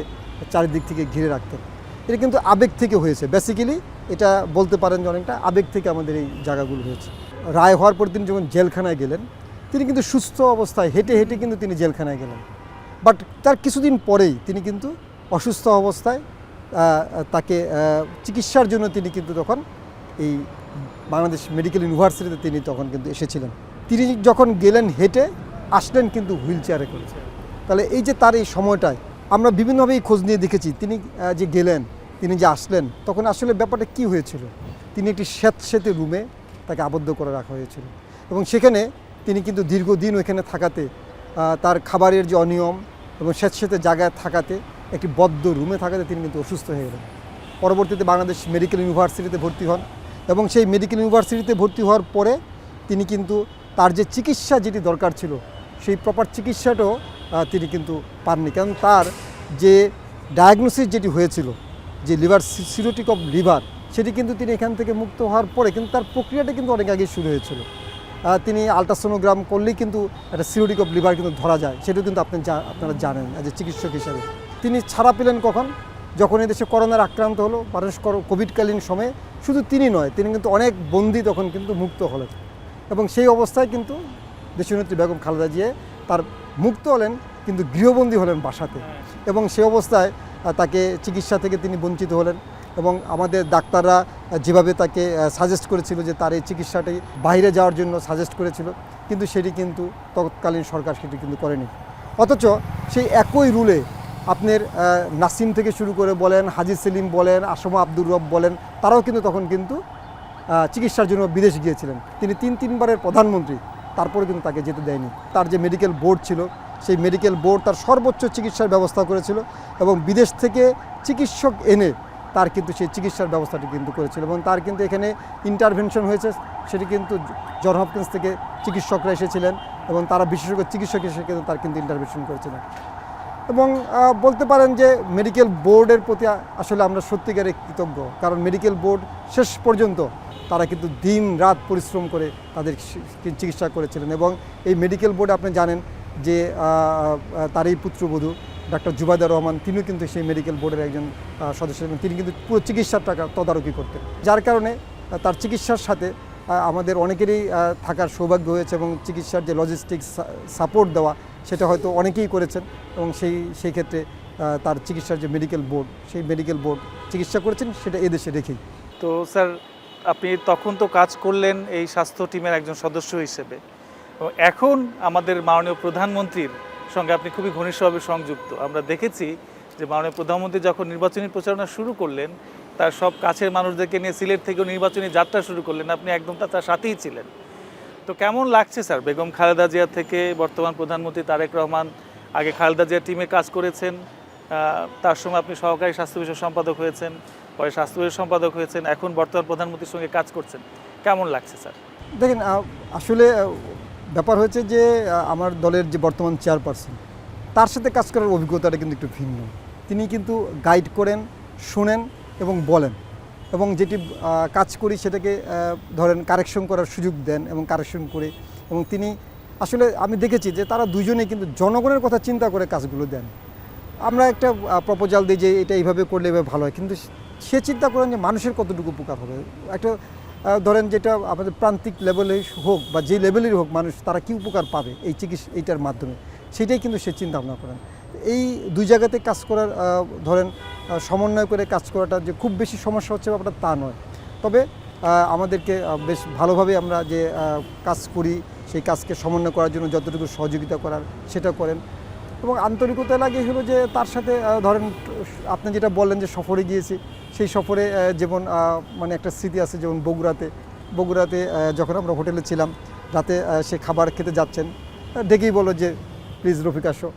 চারিদিক থেকে ঘিরে রাখতেন। এটা কিন্তু আবেগ থেকে হয়েছে, বেসিক্যালি এটা বলতে পারেন যে অনেকটা আবেগ থেকে আমাদের এই জায়গাগুলো হয়েছে। রায় হওয়ার পর তিনি যখন জেলখানায় গেলেন, তিনি কিন্তু সুস্থ অবস্থায় হেঁটে হেঁটে কিন্তু তিনি জেলখানায় গেলেন, বাট তার কিছুদিন পরেই তিনি কিন্তু অসুস্থ অবস্থায় তাকে চিকিৎসার জন্য তিনি কিন্তু তখন এই বাংলাদেশ মেডিকেল ইউনিভার্সিটিতে তিনি তখন কিন্তু এসেছিলেন। তিনি যখন গেলেন হেঁটে, আসলেন কিন্তু হুইল চেয়ারে করে। তাহলে এই যে তার এই সময়টায় আমরা বিভিন্নভাবেই খোঁজ নিয়ে দেখেছি, তিনি যে গেলেন, তিনি যে আসলেন, তখন আসলে ব্যাপারটা কি হয়েছিল। তিনি একটি স্যাঁতসেঁতে রুমে তাকে আবদ্ধ করে রাখা হয়েছিল, এবং সেখানে তিনি কিন্তু দীর্ঘদিন ওইখানে থাকাতে, তার খাবারের যে অনিয়ম এবং স্যাঁতসেঁতে জায়গায় থাকাতে, একটি বদ্ধ রুমে থাকাতে তিনি কিন্তু অসুস্থ হয়ে গেলেন। পরবর্তীতে বাংলাদেশ মেডিকেল ইউনিভার্সিটিতে ভর্তি হন, এবং সেই মেডিকেল ইউনিভার্সিটিতে ভর্তি হওয়ার পরে তিনি কিন্তু তার যে চিকিৎসা যেটি দরকার ছিল, সেই প্রপার চিকিৎসাটাও তিনি কিন্তু পাননি, কারণ তার যে ডায়াগনোসিস যেটি হয়েছিল, যে লিভার সিরোটিক অফ লিভার, সেটি কিন্তু তিনি এখান থেকে মুক্ত হওয়ার পরে কিন্তু তার প্রক্রিয়াটা কিন্তু অনেক আগে শুরু হয়েছিল। তিনি আলট্রাসোনোগ্রাম করলেই কিন্তু একটা সিরোটিক অফ লিভার কিন্তু ধরা যায়, সেটাও কিন্তু আপনারা জানেন অ্যাজ এ চিকিৎসক হিসাবে। তিনি ছাড়া পেলেন কখন? যখন এদেশে করোনার আক্রান্ত হলো, মানুষ কোভিডকালীন সময়ে শুধু তিনি নয়, তিনি কিন্তু অনেক বন্দী তখন কিন্তু মুক্ত হলেন, এবং সেই অবস্থায় কিন্তু দেশনেত্রী বেগম খালেদা জিয়া তার মুক্ত হলেন, কিন্তু গৃহবন্দী হলেন বাসাতে, এবং সেই অবস্থায় তাকে চিকিৎসা থেকে তিনি বঞ্চিত হলেন। এবং আমাদের ডাক্তাররা যেভাবে তাকে সাজেস্ট করেছিল যে তার এই চিকিৎসাটি বাইরে যাওয়ার জন্য সাজেস্ট করেছিল, কিন্তু সেটি কিন্তু তৎকালীন সরকার সেটি কিন্তু করেনি। অথচ সেই একই রুলে আপনার নাসিম থেকে শুরু করে বলেন, হাজি সেলিম বলেন, আসমা আব্দুর রব বলেন, তারাও কিন্তু তখন কিন্তু চিকিৎসার জন্য বিদেশ গিয়েছিলেন। তিনি তিনবারের প্রধানমন্ত্রী, তারপরে কিন্তু তাকে যেতে দেয়নি। তার যে মেডিকেল বোর্ড ছিল, সেই মেডিকেল বোর্ড তার সর্বোচ্চ চিকিৎসার ব্যবস্থা করেছিল, এবং বিদেশ থেকে চিকিৎসক এনে তার কিন্তু সেই চিকিৎসার ব্যবস্থাটি কিন্তু করেছিল, এবং তার কিন্তু এখানে ইন্টারভেনশন হয়েছে, সেটি কিন্তু জন হপকিন্স থেকে চিকিৎসকরা এসেছিলেন, এবং তারা বিশেষজ্ঞ চিকিৎসক এসে কিন্তু তার কিন্তু ইন্টারভেনশন করেছিলেন। এবং বলতে পারেন যে মেডিকেল বোর্ডের প্রতি আসলে আমরা সত্যিকারে কৃতজ্ঞ, কারণ মেডিকেল বোর্ড শেষ পর্যন্ত তারা কিন্তু দিন রাত পরিশ্রম করে তাদের চিকিৎসা করেছিলেন। এবং এই মেডিকেল বোর্ডে আপনি জানেন যে তারই পুত্রবধূ ডাক্তার জুবাইদা রহমান, তিনিও কিন্তু সেই মেডিকেল বোর্ডের একজন সদস্য, এবং তিনি কিন্তু পুরো চিকিৎসার টাকা তদারকি করতেন, যার কারণে তার চিকিৎসার সাথে আমাদের অনেকেরই থাকার সৌভাগ্য হয়েছে, এবং চিকিৎসার যে লজিস্টিক্স সাপোর্ট দেওয়া, সেটা হয়তো অনেকেই করেছেন, এবং সেই ক্ষেত্রে তার চিকিৎসার যে মেডিকেল বোর্ড, সেই মেডিকেল বোর্ড চিকিৎসা করেছেন, সেটা এদেশে রেখেই। তো স্যার, আপনি তখন তো কাজ করলেন এই স্বাস্থ্য টিমের একজন সদস্য হিসেবে, এখন আমাদের মাননীয় প্রধানমন্ত্রীর সঙ্গে আপনি খুবই ঘনিষ্ঠভাবে সংযুক্ত। আমরা দেখেছি যে মাননীয় প্রধানমন্ত্রী যখন নির্বাচনী প্রচারণা শুরু করলেন, তার সব কাছের মানুষদেরকে নিয়ে সিলেট থেকেও নির্বাচনী যাত্রা শুরু করলেন, আপনি একদম তার সাথেই ছিলেন। তো কেমন লাগছে স্যার, বেগম খালেদা জিয়া থেকে বর্তমান প্রধানমন্ত্রী তারেক রহমান, আগে খালেদা জিয়া টিমে কাজ করেছেন, তার সময় আপনি সহকারী স্বাস্থ্য বিষয়ক সম্পাদক হয়েছেন, পরে স্বাস্থ্য বিষয়ক সম্পাদক হয়েছেন, এখন বর্তমান প্রধানমন্ত্রীর সঙ্গে কাজ করছেন, কেমন লাগছে স্যার? দেখেন, আসলে ব্যাপার হয়েছে যে আমার দলের যে বর্তমান চেয়ারপারসন, তার সাথে কাজ করার অভিজ্ঞতাটা কিন্তু একটু ভিন্ন। তিনি কিন্তু গাইড করেন, শোনেন এবং বলেন, এবং যেটি কাজ করি সেটাকে ধরেন কারেকশন করার সুযোগ দেন, এবং কারেকশন করে, এবং তিনি আসলে আমি দেখেছি যে তারা দুজনেই কিন্তু জনগণের কথা চিন্তা করে কাজগুলো দেন। আমরা একটা প্রপোজাল দিই যে এটা এইভাবে করলে এভাবে ভালো হয়, কিন্তু সে চিন্তা করেন যে মানুষের কতটুকু উপকার হবে। একটা ধরেন যেটা আমাদের প্রান্তিক লেভেলে হোক বা যে লেভেলেরই হোক, মানুষ তারা কী উপকার পাবে এই এইটার মাধ্যমে, সেটাই কিন্তু সে চিন্তা ভাবনা করেন। এই দুই জায়গাতে কাজ করার ধরেন সমন্বয় করে কাজ করাটা যে খুব বেশি সমস্যা হচ্ছে ব্যাপারটা তা নয়, তবে আমাদেরকে বেশ ভালোভাবে আমরা যে কাজ করি, সেই কাজকে সমন্বয় করার জন্য যতটুকু সহযোগিতা করার সেটা করেন। এবং আন্তরিকতা লাগে হলো যে তার সাথে ধরেন আপনি যেটা বললেন যে সফরে গিয়েছি, সেই সফরে যেমন মানে একটা স্মৃতি আছে, যেমন বগুড়াতে যখন আমরা হোটেলে ছিলাম, রাতে সে খাবার খেতে যাচ্ছেন, ডেকেই বলো যে প্লিজ রফিক আসো,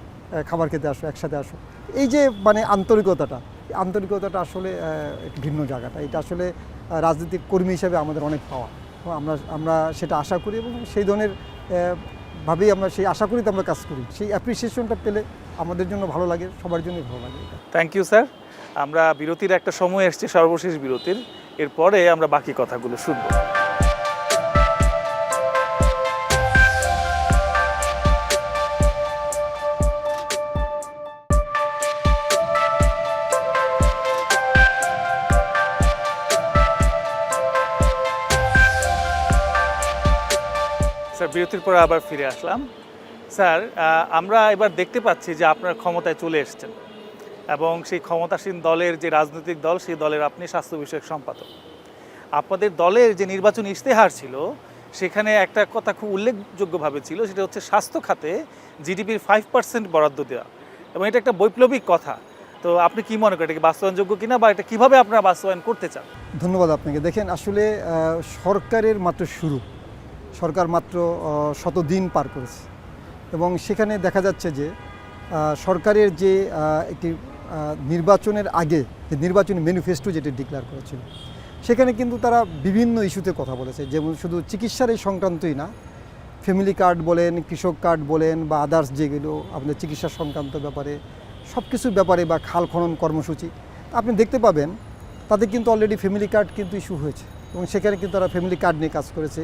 খাবার খেতে আসো, একসাথে আসো। এই যে মানে আন্তরিকতাটা, এই আন্তরিকতাটা আসলে একটু ভিন্ন জায়গাটা, এটা আসলে রাজনৈতিক কর্মী হিসেবে আমাদের অনেক পাওয়া। তো আমরা সেটা আশা করি এবং সেই ধরনের ভাবেই আমরা সেই আশা করি তো আমরা কাজ করি। সেই অ্যাপ্রিসিয়েশনটা পেলে আমাদের জন্য ভালো লাগে, সবার জন্যই ভালো লাগে এটা। Thank you sir. আমরা বিরতির একটা সময় এসেছি, সর্বশেষ বিরতির, এরপরে আমরা বাকি কথাগুলো শুনবো। স্যার বিরতির পরে আবার ফিরে আসলাম। স্যার আমরা এবার দেখতে পাচ্ছি যে আপনার ক্ষমতায় চলে এসেছেন এবং সেই ক্ষমতাসীন দলের যে রাজনৈতিক দল, সেই দলের আপনি স্বাস্থ্য বিষয়ক সম্পাদক। আপনাদের দলের যে নির্বাচনী ইশতেহার ছিল সেখানে একটা কথা খুব উল্লেখযোগ্যভাবে ছিল, সেটা হচ্ছে স্বাস্থ্য খাতে জিডিপির 5% বরাদ্দ দেওয়া, এবং এটা একটা বৈপ্লবিক কথা। তো আপনি কি মনে করেন, এটা কি বাস্তবায়নযোগ্য কিনা, বা এটা কীভাবে আপনারা বাস্তবায়ন করতে চান? ধন্যবাদ আপনাকে। দেখেন আসলে সরকারের মাত্র শুরু, সরকার মাত্র 100 দিন পার করেছে এবং সেখানে দেখা যাচ্ছে যে সরকারের যে একটি নির্বাচনের আগে যে নির্বাচনী ম্যানিফেস্টো যেটি ডিক্লেয়ার করেছিল, সেখানে কিন্তু তারা বিভিন্ন ইস্যুতে কথা বলেছে, যেমন শুধু চিকিৎসার এই সংক্রান্তই না, ফ্যামিলি কার্ড বলেন, কৃষক কার্ড বলেন, বা আদার্স যেগুলো আমাদের চিকিৎসা সংক্রান্ত ব্যাপারে, সব কিছুর ব্যাপারে, বা খাল খনন কর্মসূচি আপনি দেখতে পাবেন তাদের কিন্তু অলরেডি ফ্যামিলি কার্ড কিন্তু ইস্যু হয়েছে এবং সেখানে কিন্তু তারা ফ্যামিলি কার্ড নিয়ে কাজ করেছে,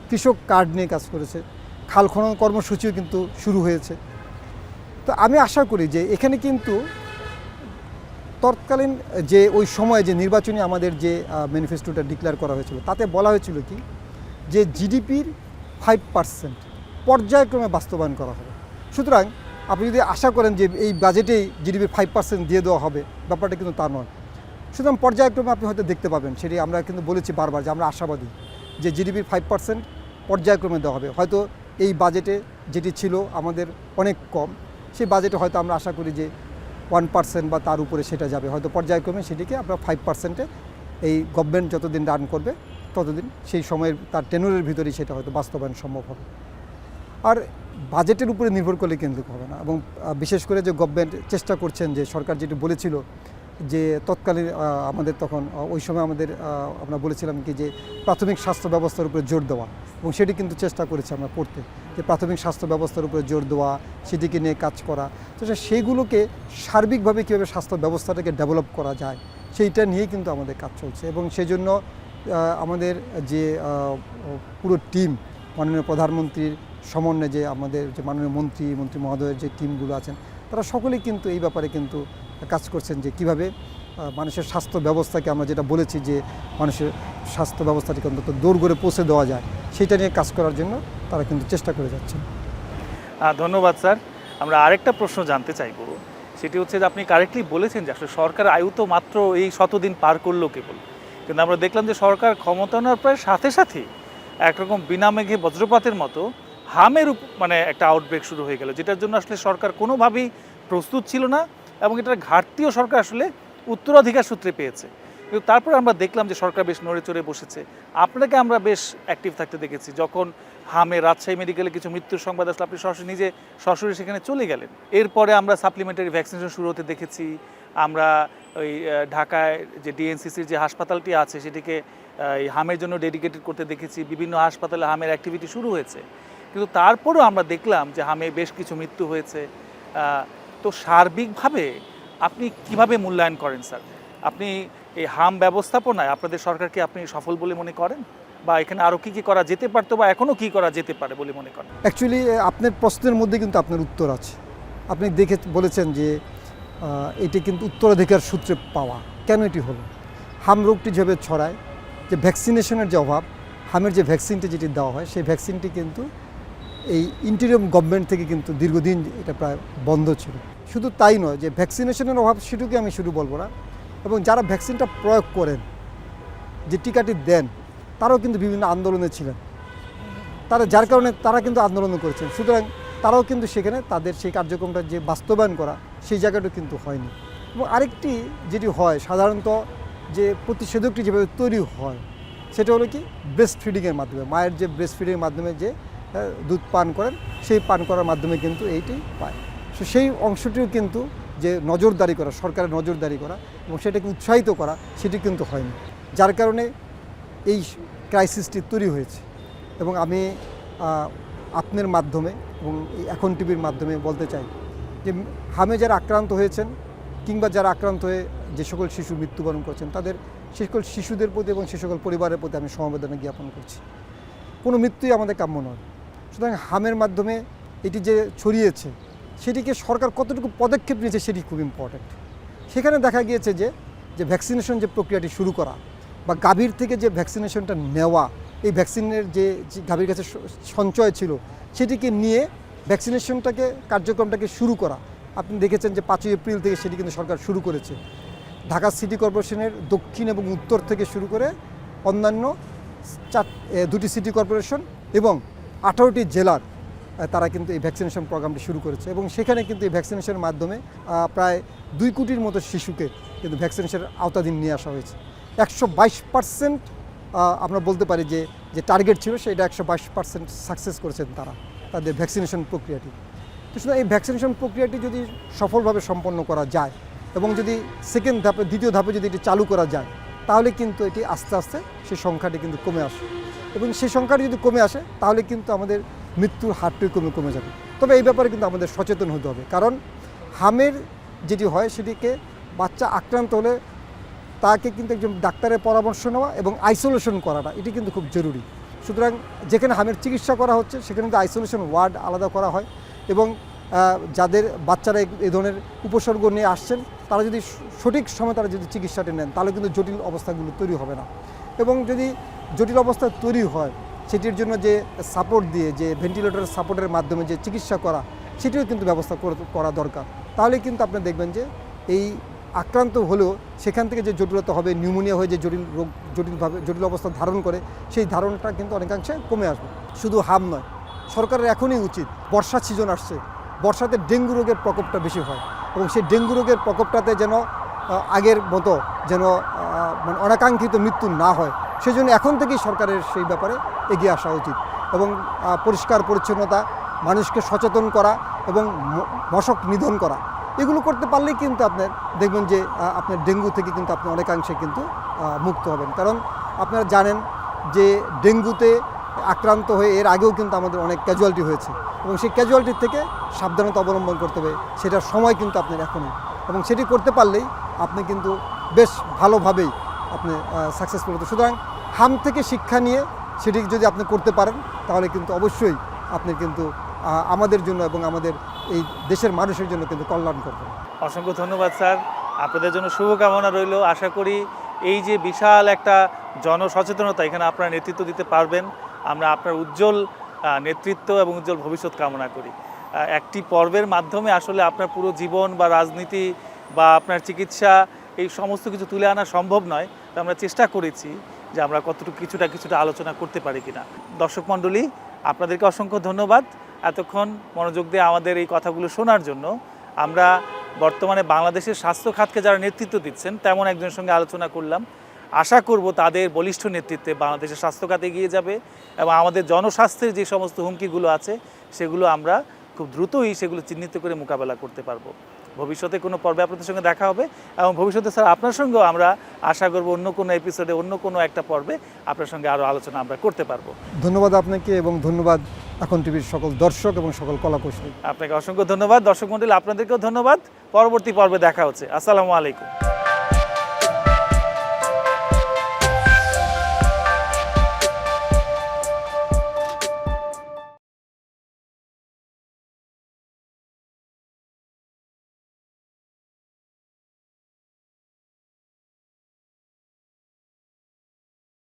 কৃষক কার্ড নিয়ে কাজ করেছে, খাল খনন কর্মসূচিও কিন্তু শুরু হয়েছে। তো আমি আশা করি যে এখানে কিন্তু তৎকালীন যে ওই সময়ে যে নির্বাচনী আমাদের যে ম্যানিফেস্টোটা ডিক্লেয়ার করা হয়েছিল, তাতে বলা হয়েছিল কি যে জিডিপির 5% পর্যায়ক্রমে বাস্তবায়ন করা হবে। সুতরাং আপনি যদি আশা করেন যে এই বাজেটেই জিডিপির 5% দিয়ে দেওয়া হবে, ব্যাপারটা কিন্তু তা নয়। সুতরাং পর্যায়ক্রমে আপনি হয়তো দেখতে পাবেন, সেটি আমরা কিন্তু বলেছি বারবার যে আমরা আশাবাদী যে জিডিপির 5% পর্যায়ক্রমে দেওয়া হবে। হয়তো এই বাজেটে যেটি ছিল আমাদের অনেক কম, সেই বাজেটে হয়তো আমরা আশা করি যে 1% বা তার উপরে সেটা যাবে, হয়তো পর্যায়ক্রমে সেটিকে আমরা 5%-এ এই গভর্নমেন্ট যতদিন রান করবে ততদিন, সেই সময়ের তার টেনুরের ভিতরেই সেটা হয়তো বাস্তবায়ন সম্ভব হবে। আর বাজেটের উপরে নির্ভর করলে কিন্তু হবে না, এবং বিশেষ করে যে গভর্নমেন্ট চেষ্টা করছেন, যে সরকার যেটি বলেছিল যে তৎকালীন আমাদের তখন ওই সময় আমাদের আমরা বলেছিলাম কি যে প্রাথমিক স্বাস্থ্য ব্যবস্থার উপরে জোর দেওয়া, এবং সেটি কিন্তু চেষ্টা করেছি আমরা করতে, যে প্রাথমিক স্বাস্থ্য ব্যবস্থার উপরে জোর দেওয়া, সেটিকে নিয়ে কাজ করা। তো সেইগুলোকে সার্বিকভাবে কীভাবে স্বাস্থ্য ব্যবস্থাটাকে ডেভেলপ করা যায় সেইটা নিয়েই কিন্তু আমাদের কাজ চলছে, এবং সেই জন্য আমাদের যে পুরো টিম, মাননীয় প্রধানমন্ত্রীর সমন্বয়ে যে আমাদের যে মাননীয় মন্ত্রী মহোদয়ের যে টিমগুলো আছেন, তারা সকলেই কিন্তু এই ব্যাপারে কিন্তু কাজ করছেন যে কীভাবে মানুষের স্বাস্থ্য ব্যবস্থাকে, আমরা যেটা বলেছি যে মানুষের স্বাস্থ্য ব্যবস্থাটিকে অন্তত দোরগোড়ে পৌঁছে দেওয়া যায়, সেইটা নিয়ে কাজ করার জন্য তারা কিন্তু চেষ্টা করে যাচ্ছেন। ধন্যবাদ স্যার। আমরা আরেকটা প্রশ্ন জানতে চাইব, সেটি হচ্ছে যে আপনি কারেক্টলি বলেছেন যে আসলে সরকার আয়ু তো মাত্র এই 100 দিন পার করলো কেবল, কিন্তু আমরা দেখলাম যে সরকার ক্ষমতা নেওয়ার প্রায় সাথে সাথেই একরকম বিনা মেঘে বজ্রপাতের মতো হামের মানে একটা আউটব্রেক শুরু হয়ে গেল, যেটার জন্য আসলে সরকার কোনোভাবেই প্রস্তুত ছিল না, এবং এটার ঘাটতিও সরকার আসলে উত্তরাধিকার সূত্রে পেয়েছে। কিন্তু তারপর আমরা দেখলাম যে সরকার বেশ নড়ে চড়ে বসেছে। আপনাকে আমরা বেশ অ্যাক্টিভ থাকতে দেখেছি, যখন হামে রাজশাহী মেডিকেলে কিছু মৃত্যুর সংবাদ আসলে আপনি সরাসরি সেখানে চলে গেলেন। এরপরে আমরা সাপ্লিমেন্টারি ভ্যাকসিনেশন শুরু হতে দেখেছি। আমরা ওই ঢাকায় যে ডিএনসিসির যে হাসপাতালটি আছে সেটিকে এই হামের জন্য ডেডিকেটেড করতে দেখেছি, বিভিন্ন হাসপাতালে হামের অ্যাক্টিভিটি শুরু হয়েছে। কিন্তু তারপরেও আমরা দেখলাম যে হামে বেশ কিছু মৃত্যু হয়েছে। তো সার্বিকভাবে আপনি কিভাবে মূল্যায়ন করেন স্যার? আপনি এই হাম ব্যবস্থাপনায় আপনাদের সরকারকে আপনি সফল বলে মনে করেন, বা এখানে আরও কী কী করা যেতে পারতো, বা এখনও কী করা যেতে পারে বলে মনে করেন? অ্যাকচুয়ালি আপনার প্রশ্নের মধ্যে কিন্তু আপনার উত্তর আছে। আপনি বলেছেন যে এটি কিন্তু উত্তরাধিকার সূত্রে পাওয়া। কেন এটি হলো? হাম রোগটি যেভাবে ছড়ায়, যে ভ্যাকসিনেশনের যে অভাব, হামের যে ভ্যাকসিনটি যেটি দেওয়া হয়, সেই ভ্যাকসিনটি কিন্তু এই ইন্টিরিয়ম গভর্নমেন্ট থেকে কিন্তু দীর্ঘদিন এটা প্রায় বন্ধ ছিল। শুধু তাই নয়, যে ভ্যাকসিনেশনের অভাব সেটুকুই আমি শুধু বলবো না, এবং যারা ভ্যাকসিনটা প্রয়োগ করেন, যে টিকাটি দেন, তারাও কিন্তু বিভিন্ন আন্দোলনে ছিলেন, যার কারণে তারা কিন্তু আন্দোলন করেছেন। সুতরাং তারাও কিন্তু সেখানে তাদের সেই কার্যক্রমটা যে বাস্তবায়ন করা, সেই জায়গাটা কিন্তু হয়নি। এবং আরেকটি যেটি হয় সাধারণত, যে প্রতিষেধকটি যেভাবে তৈরি হয়, সেটা হলো কি ব্রেস্ট ফিডিংয়ের মাধ্যমে, মায়ের যে ব্রেস্ট ফিডিংয়ের মাধ্যমে যে দুধ পান করেন, সেই পান করার মাধ্যমে কিন্তু এইটি পায়। সো সেই অংশটিও কিন্তু যে নজরদারি করা, সরকারের নজরদারি করা এবং সেটাকে উৎসাহিত করা, সেটি কিন্তু হয়নি, যার কারণে এই ক্রাইসিসটি তৈরি হয়েছে। এবং আমি আপনার মাধ্যমে এবং এই এখন টিভির মাধ্যমে বলতে চাই যে হামে যারা আক্রান্ত হয়েছেন কিংবা যারা আক্রান্ত হয়ে যে সকল শিশু মৃত্যুবরণ করছেন, তাদের সে সকল শিশুদের প্রতি এবং সে সকল পরিবারের প্রতি আমি সমবেদনা জ্ঞাপন করছি। কোনো মৃত্যুই আমাদের কাম্য নয়। সুতরাং হামের মাধ্যমে এটি যে ছড়িয়েছে, সেটিকে সরকার কতটুকু পদক্ষেপ নিয়েছে সেটি খুব ইম্পর্ট্যান্ট। সেখানে দেখা গিয়েছে যে ভ্যাকসিনেশন যে প্রক্রিয়াটি শুরু করা বা গাভীর থেকে যে ভ্যাকসিনেশনটা নেওয়া, এই ভ্যাকসিনের যে গাভীর কাছে সঞ্চয় ছিল, সেটিকে নিয়ে ভ্যাকসিনেশনটাকে কার্যক্রমটাকে শুরু করা। আপনি দেখেছেন যে 5ই এপ্রিল থেকে সেটি কিন্তু সরকার শুরু করেছে। ঢাকা সিটি কর্পোরেশনের দক্ষিণ এবং উত্তর থেকে শুরু করে অন্যান্য 2টি সিটি কর্পোরেশন এবং 18টি জেলার তারা কিন্তু এই ভ্যাকসিনেশন প্রোগ্রামটি শুরু করেছে। এবং সেখানে কিন্তু এই ভ্যাকসিনেশনের মাধ্যমে প্রায় 2 কোটির মতো শিশুকে কিন্তু ভ্যাকসিনেশনের আওতাধীন নিয়ে আসা হয়েছে। 122% আমরা বলতে পারি যে টার্গেট ছিল সেটা 122% সাকসেস করেছেন তারা তাদের ভ্যাকসিনেশন প্রক্রিয়াটি। তো শুধু এই ভ্যাকসিনেশন প্রক্রিয়াটি যদি সফলভাবে সম্পন্ন করা যায় এবং যদি দ্বিতীয় ধাপে যদি এটি চালু করা যায়, তাহলে কিন্তু এটি আস্তে আস্তে সেই সংখ্যাটি কিন্তু কমে আসে। এবং সেই সংখ্যাটি যদি কমে আসে, তাহলে কিন্তু আমাদের মৃত্যুর হারটি কমে যাবে। তবে এই ব্যাপারে কিন্তু আমাদের সচেতন হতে হবে, কারণ হামের যেটি হয় সেটিকে বাচ্চা আক্রান্ত হলে তাকে কিন্তু একজন ডাক্তারের পরামর্শ নেওয়া এবং আইসোলেশন করাটা এটি কিন্তু খুব জরুরি। সুতরাং যেখানে হামের চিকিৎসা করা হচ্ছে সেখানে কিন্তু আইসোলেশন ওয়ার্ড আলাদা করা হয় এবং যাদের বাচ্চারা এই ধরনের উপসর্গ নিয়ে আসছেন, তারা যদি সঠিক সময় তারা যদি চিকিৎসাটি নেন, তাহলে কিন্তু জটিল অবস্থাগুলো তৈরি হবে না। এবং যদি জটিল অবস্থা তৈরি হয়, সেটির জন্য যে সাপোর্ট দিয়ে, যে ভেন্টিলেটর সাপোর্টের মাধ্যমে যে চিকিৎসা করা, সেটিও কিন্তু ব্যবস্থা করা দরকার। তাহলে কিন্তু আপনি দেখবেন যে এই আক্রান্ত হলেও সেখান থেকে যে জটিলতা হবে, নিউমোনিয়া হয়ে যে জটিল অবস্থা ধারণ করে, সেই ধারণটা কিন্তু অনেকাংশে কমে আসবে। শুধু হাম নয়, সরকারের এখনই উচিত, বর্ষা সিজন আসছে, বর্ষাতে ডেঙ্গু রোগের প্রকোপটা বেশি হয় এবং সেই ডেঙ্গু রোগের প্রকোপটাতে যেন আগের মতো যেন মানে অনাকাঙ্ক্ষিত মৃত্যু না হয়, সেই জন্য এখন থেকেই সরকারের সেই ব্যাপারে এগিয়ে আসা উচিত। এবং পরিষ্কার পরিচ্ছন্নতা, মানুষকে সচেতন করা এবং মশক নিধন করা, এগুলো করতে পারলেই কিন্তু আপনার দেখবেন যে আপনার ডেঙ্গু থেকে কিন্তু আপনি অনেকাংশে কিন্তু মুক্ত হবেন। কারণ আপনারা জানেন যে ডেঙ্গুতে আক্রান্ত হয়ে এর আগেও কিন্তু আমাদের অনেক ক্যাজুয়ালিটি হয়েছে এবং সেই ক্যাজুয়ালিটির থেকে সাবধানতা অবলম্বন করতে হবে। সেটার সময় কিন্তু আপনার এখনই, এবং সেটি করতে পারলেই আপনি কিন্তু বেশ ভালোভাবেই আপনি সাকসেসফুল হতে। সুতরাং হাম থেকে শিক্ষা নিয়ে সেটি যদি আপনি করতে পারেন, তাহলে কিন্তু অবশ্যই আপনি কিন্তু আমাদের জন্য এবং আমাদের এই দেশের মানুষের জন্য কিন্তু কল্যাণ করবেন। অসংখ্য ধন্যবাদ স্যার, আপনাদের জন্য শুভকামনা রইল। আশা করি এই যে বিশাল একটা জনসচেতনতা, এখানে আপনারা নেতৃত্ব দিতে পারবেন। আমরা আপনার উজ্জ্বল নেতৃত্ব এবং উজ্জ্বল ভবিষ্যৎ কামনা করি। একটি পর্বের মাধ্যমে আসলে আপনার পুরো জীবন বা রাজনীতি বা আপনার চিকিৎসা এই সমস্ত কিছু তুলে আনা সম্ভব নয়। তো আমরা চেষ্টা করেছি যে আমরা কতটুকু কিছুটা আলোচনা করতে পারি কিনা। দর্শক মণ্ডলী, আপনাদেরকে অসংখ্য ধন্যবাদ এতক্ষণ মনোযোগ দিয়ে আমাদের এই কথাগুলো শোনার জন্য। আমরা বর্তমানে বাংলাদেশের স্বাস্থ্য খাতকে যারা নেতৃত্ব দিচ্ছেন, তেমন একজনের সঙ্গে আলোচনা করলাম। আশা করব তাদের বলিষ্ঠ নেতৃত্বে বাংলাদেশের স্বাস্থ্য খাত এগিয়ে যাবে এবং আমাদের জনস্বাস্থ্যের যে সমস্ত হুমকিগুলো আছে, সেগুলো আমরা খুব দ্রুতই সেগুলো চিহ্নিত করে মোকাবেলা করতে পারবো। ভবিষ্যতে কোনো পর্বে আপনাদের সঙ্গে দেখা হবে এবং ভবিষ্যতে স্যার আপনার সঙ্গেও আমরা আশা করব অন্য কোনো এপিসোডে, অন্য কোনো একটা পর্বে আপনার সঙ্গে আরও আলোচনা আমরা করতে পারবো। ধন্যবাদ আপনাকে এবং ধন্যবাদ এখন টিভির সকল দর্শক এবং সকল কলাকুশলী। আপনাকে অসংখ্য ধন্যবাদ। দর্শক মণ্ডলী, আপনাদেরকেও ধন্যবাদ। পরবর্তী পর্বে দেখা হচ্ছে। আসসালামু আলাইকুম।